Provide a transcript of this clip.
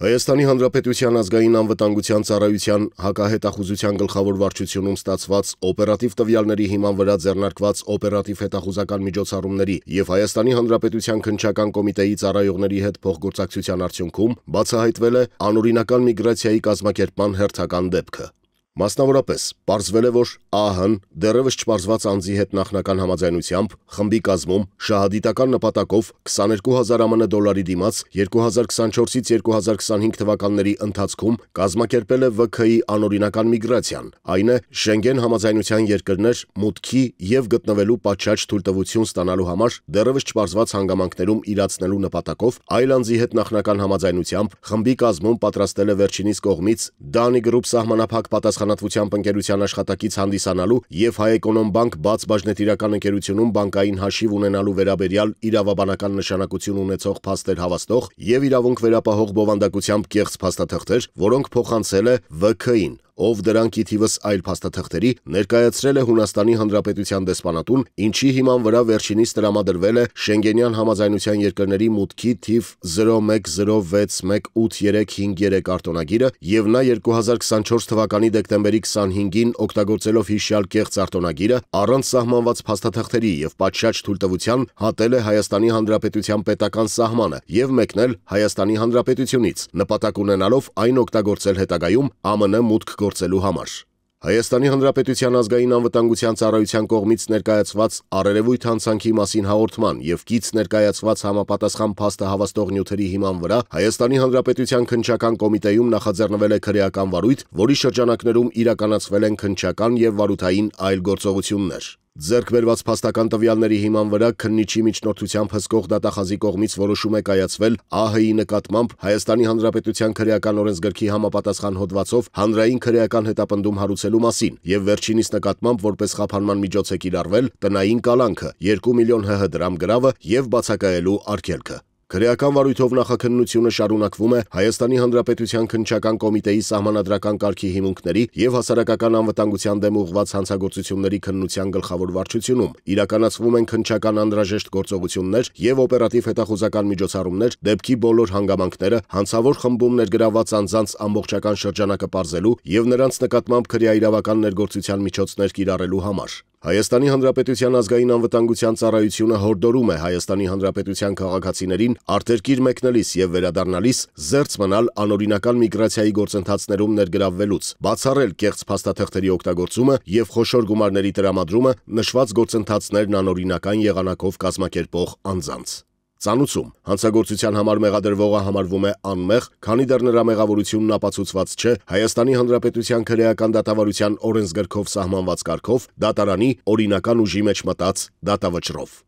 Հայաստանի Հանրապետության ազգային անվտանգության ծառայության հակահետախուզության գլխավոր վարչությունում ստացված օպերատիվ տվյալների հիման վրա ձեռնարկված օպերատիվ հետախուզական միջոցառումների և Հայաստանի Հանրապետության քննչական կոմիտեի ծառայողների հետ փոխգործակցության արդյունքում բացահայտվել է անօրինական միգրացիայի կազմակերպման հերթական դեպքը։ Մասնավորապես, պարզվել է, որ ԱՀ-ն դեռևս չպարզված անձի հետ նախնական համաձայնությամբ խմբի կազմում շահադիտական նպատակով 22,000 ԱՄՆ դոլարի դիմաց 2024-ից 2025 թվականների ընթացքում կազմակերպել է ՎՔ-ի անօրինական միգրացիան, այն է Շենգեն համաձայնության երկրներ մուտքի և գտնվելու պատշաճ թույլտվություն ստանալու համար դեռևս չպարզված հանգամանքներում իրացնելու նպատակով այլ անձի հետ նախնական համաձայնությամբ խմբի կազմում պատրաստել է վերջինիս կողմից Dani Group սահմանափակ պատասխանատվությամբ ընկերության աշխատակից հանդիսանալու և Հայէկոնոմբանկ բաց բաժնետիրական ընկերությունում բանկային հաշիվ ունենալու վերաբերյալ իրավաբանական նշանակություն ունեցող փաստեր հավաստող և իրավունք վերապահող բովանդակությամբ կեղծ փաստաթղթեր, որոնք փոխանցել է ՎՔ-ին, ով դրանք ի թիվս այլ փաստաթղթերի ներկայացրել է Հունաստանի Հանրապետության դեսպանատուն, ինչի հիման վրա վերջինիս տրամադրվել է Շենգենյան համաձայնության երկրների մուտքի թիվ 01061835 արտոնագիրը և նա 2024 թվականի դեկտեմբերի 25-ին օգտագործելով հիշյալ կեղծ արտոնագիրը առանց սահմանված փաստաթղթերի և պատշաճ թույլտվության հատել է Հայաստանի Հանրապետության պետական սահմանը և մեկնել Հայաստանի Հանրապետությունից, նպատակ ունենալով այն օգտագործել հետագայում ԱՄՆ մուտք գործելու համար։ Հայաստանի Հանրապետության ազգային անվտանգության ծառայության կողմից ներկայացված առերևույթ հանցանքի մասին հաղորդման և կից ներկայացված համապատասխան փաստը հավաստող նյութերի հիման վրա Հայաստանի Հանրապետության քննչական կոմիտեում նախաձեռնվել է քրեական վարույթ, որի շրջանակներում իրականացվել են քննչական և վարութային այլ գործողություններ։ Ձեռք բերված փաստական տվյալների հիման վրա քննիչի միջնորդությամբ հսկող դատախազի կողմից որոշում է կայացվել ԱՀ-ի նկատմամբ Հայաստանի Հանրապետության քրեական օրենսգրքի համապատասխան հոդվածով հանրային քրեական հետապնդում հարուցելու մասին և վերջինիս նկատմամբ որպես խափանման միջոց է կիրառվել տնային կալանքը, 2 միլիոն ՀՀ դրամ գրավը և բացակայելու արգելքը։ Քրեական վարույթով նախաքննությունը շարունակվում է Հայաստանի Հանրապետության քննչական կոմիտեի սահմանադրական կարգի հիմունքների և հասարակական անվտանգության դեմ ուղղված հանցագործությունների քննության գլխավոր վարչությունում, իրականացվում են քննչական անհրաժեշտ գործողություններ և օպերատիվ հետախուզական միջոցառումներ դեպքի բոլոր հանգամանքները հանցավոր խմբում ներգրավված անձանց ամբողջական շրջանակը պարզելու և նրանց նկատմամբ քրեաիրավական ներգործության միջոցներ կիրառելու համար։ Հայաստանի Հանրապետության ազգային անվտանգության ծառայությունը հորդորում է Հայաստանի Հանրապետության քաղաքացիներին արտերկիր մեկնելիս և վերադառնալիս զերծ մնալ անօրինական միգրացիայի գործընթացներում ներգրավվելուց, բացառել կեղծ փաստաթղթերի օգտագործումը և խոշոր գումարների տրամադրումը նշված գործընթացներն անօրինական եղանակով կազմակերպող անձանց։ Ծանուցում հանցագործության համար մեղադրվողը համարվում է անմեղ, քանի դեռ նրա մեղավորությունն ապացուցված չէ Հայաստանի Հանրապետության քրեական դատավարության օրենսգրքով սահմանված կարգով դատարանի օրինական ուժի մեջ մտած դատավճռով։